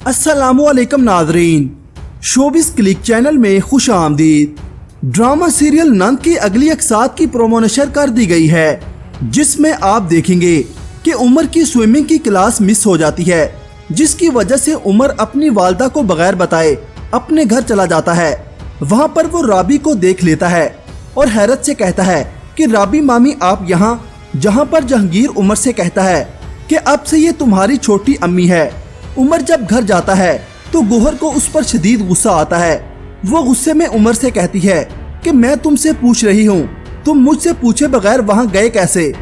अस्सलामुअलैकुम नाज़रीन, showbiz click channel में खुश आमदीद। ड्रामा सीरियल नंद की अगली अक़सात की प्रोमो नशर कर दी गई है, जिसमें आप देखेंगे कि उमर की स्विमिंग की क्लास मिस हो जाती है, जिसकी वजह से उमर अपनी वालदा को बगैर बताए अपने घर चला जाता है। वहाँ पर वो राबी को देख लेता है और हैरत से कहता है कि राबी मामी आप यहाँ, जहाँ पर जहांगीर उमर से कहता है कि अब से ये तुम्हारी छोटी अम्मी है। उमर जब घर जाता है तो गोहर को उस पर शदीद गुस्सा आता है। वो गुस्से में उमर से कहती है कि मैं तुमसे पूछ रही हूँ, तुम मुझसे पूछे बगैर वहाँ गए कैसे?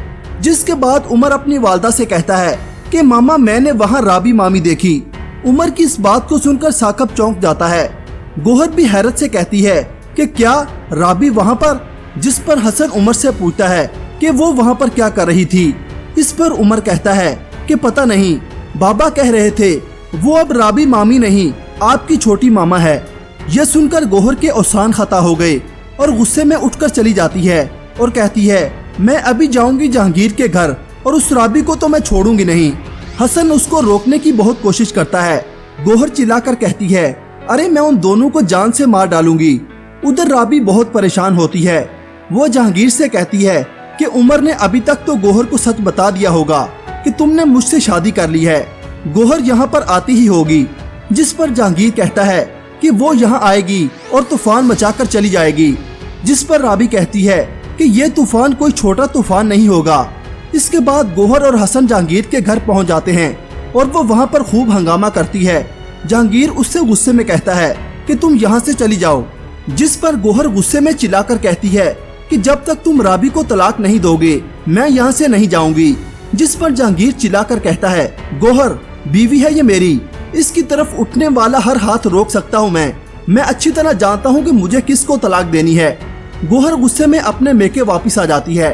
जिसके बाद उमर अपनी वालदा से कहता है कि मामा मैंने वहाँ राबी मामी देखी। उमर की इस बात को सुनकर साकब चौंक जाता है। गोहर भी हैरत से कहती है कि क्या राबी वहाँ पर? जिस पर हसन उमर से पूछता है कि वो वहाँ पर क्या कर रही थी। इस पर उमर कहता है कि पता नहीं, बाबा कह रहे थे वो अब राबी मामी नहीं आपकी छोटी मामा है। यह सुनकर गोहर के औसान खता हो गए और गुस्से में उठकर चली जाती है और कहती है मैं अभी जाऊंगी जहांगीर के घर और उस राबी को तो मैं छोड़ूंगी नहीं। हसन उसको रोकने की बहुत कोशिश करता है। गोहर चिल्लाकर कहती है अरे मैं उन दोनों को जान से मार डालूंगी। उधर राबी बहुत परेशान होती है। वो जहांगीर से कहती है कि उमर ने अभी तक तो गोहर को सच बता दिया होगा कि तुमने मुझसे शादी कर ली है। गोहर यहाँ पर आती ही होगी। जिस पर जहांगीर कहता है कि वो यहाँ आएगी और तूफान मचाकर चली जाएगी। जिस पर राबी कहती है कि ये तूफान कोई छोटा तूफान नहीं होगा। इसके बाद गोहर और हसन जहांगीर के घर पहुँच जाते हैं और वो वहाँ पर खूब हंगामा करती है। जहांगीर उससे गुस्से में कहता है कि तुम यहाँ से चली जाओ। जिस पर गोहर गुस्से में चिल्लाकर कहती है कि जब तक तुम राबी को तलाक नहीं दोगे मैं यहाँ से नहीं जाऊंगी। जिस पर जहांगीर चिल्लाकर कहता है गोहर बीवी है ये मेरी, इसकी तरफ उठने वाला हर हाथ रोक सकता हूँ मैं अच्छी तरह जानता हूँ कि मुझे किसको तलाक देनी है। गोहर गुस्से में अपने मेके वापस आ जाती है।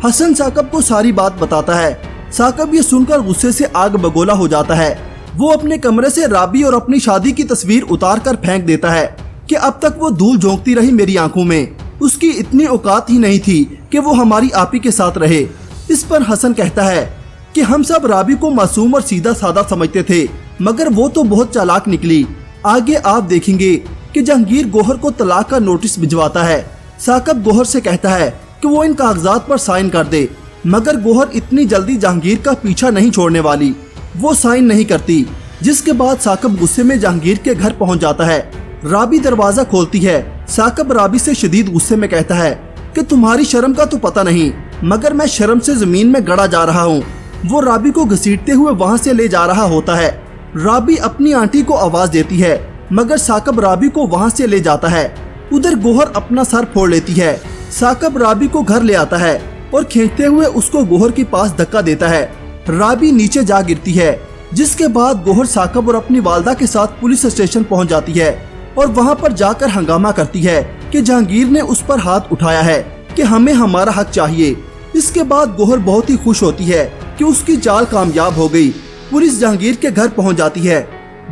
हसन साकब को सारी बात बताता है। साकब ये सुनकर गुस्से से आग बगोला हो जाता है। वो अपने कमरे से राबी और अपनी शादी की तस्वीर उतार कर फेंक देता है कि अब तक वो धूल झोंकती रही मेरी आंखों में, उसकी इतनी औकात ही नहीं थी कि वो हमारी आपी के साथ रहे। इस पर हसन कहता है कि हम सब राबी को मासूम और सीधा साधा समझते थे, मगर वो तो बहुत चालाक निकली। आगे आप देखेंगे कि जहांगीर गोहर को तलाक का नोटिस भिजवाता है। साकब गोहर से कहता है कि वो इन कागजात पर साइन कर दे, मगर गोहर इतनी जल्दी जहांगीर का पीछा नहीं छोड़ने वाली। वो साइन नहीं करती। जिसके बाद साकब गुस्से में जहांगीर के घर पहुंच जाता है। राबी दरवाजा खोलती है। साकब राबी से शदीद गुस्से में कहता है कि तुम्हारी शर्म का तो पता नहीं, मगर मैं शर्म से जमीन में गड़ा जा रहा हूँ। वो राबी को घसीटते हुए वहाँ से ले जा रहा होता है। राबी अपनी आंटी को आवाज देती है, मगर साकब राबी को वहाँ से ले जाता है। उधर गोहर अपना सर फोड़ लेती है। साकब राबी को घर ले आता है और खींचते हुए उसको गोहर के पास धक्का देता है। राबी नीचे जा गिरती है। जिसके बाद गोहर साकब और अपनी वालदा के साथ पुलिस स्टेशन पहुँच जाती है और वहाँ पर जाकर हंगामा करती है कि जहांगीर ने उस पर हाथ उठाया है कि हमें हमारा हक चाहिए। इसके बाद गोहर बहुत ही खुश होती है कि उसकी चाल कामयाब हो गई। पुलिस जहांगीर के घर पहुंच जाती है।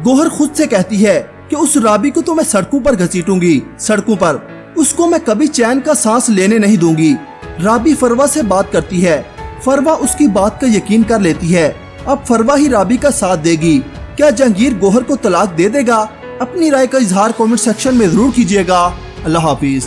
गोहर खुद से कहती है कि उस राबी को तो मैं सड़कों पर घसीटूंगी, सड़कों पर उसको मैं कभी चैन का सांस लेने नहीं दूंगी। राबी फरवा से बात करती है। फरवा उसकी बात का यकीन कर लेती है। अब फरवा ही राबी का साथ देगी। क्या जहांगीर गोहर को तलाक दे देगा? अपनी राय का इजहार कमेंट सेक्शन में जरूर कीजिएगा। अल्लाह हाफिज।